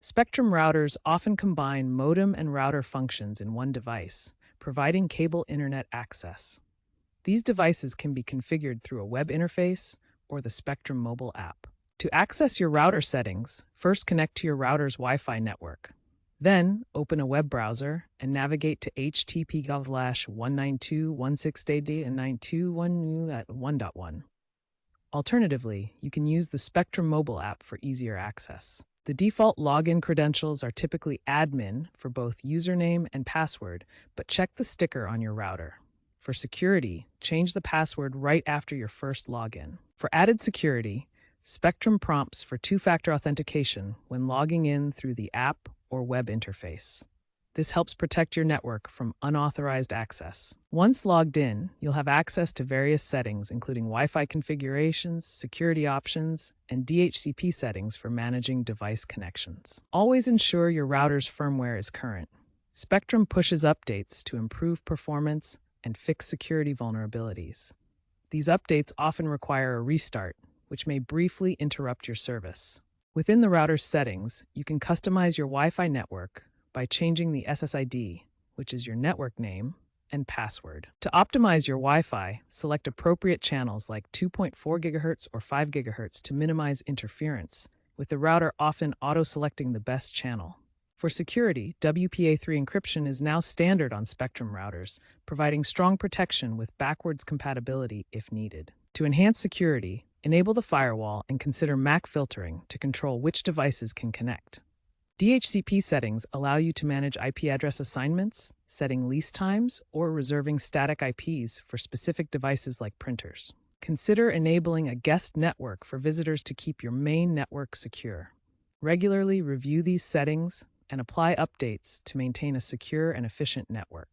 Spectrum routers often combine modem and router functions in one device, providing cable internet access. These devices can be configured through a web interface or the Spectrum mobile app. To access your router settings, first connect to your router's Wi-Fi network. Then, open a web browser and navigate to http://192.168 and 921.1.1. Alternatively, you can use the Spectrum mobile app for easier access. The default login credentials are typically admin for both username and password, but check the sticker on your router. For security, change the password right after your first login. For added security, Spectrum prompts for two-factor authentication when logging in through the app or web interface. This helps protect your network from unauthorized access. Once logged in, you'll have access to various settings, including Wi-Fi configurations, security options, and DHCP settings for managing device connections. Always ensure your router's firmware is current. Spectrum pushes updates to improve performance and fix security vulnerabilities. These updates often require a restart, which may briefly interrupt your service. Within the router's settings, you can customize your Wi-Fi network by changing the SSID, which is your network name, and password. To optimize your Wi-Fi, select appropriate channels like 2.4 GHz or 5 GHz to minimize interference, with the router often auto-selecting the best channel. For security, WPA3 encryption is now standard on Spectrum routers, providing strong protection with backwards compatibility if needed. To enhance security, enable the firewall and consider MAC filtering to control which devices can connect. DHCP settings allow you to manage IP address assignments, setting lease times, or reserving static IPs for specific devices like printers. Consider enabling a guest network for visitors to keep your main network secure. Regularly review these settings and apply updates to maintain a secure and efficient network.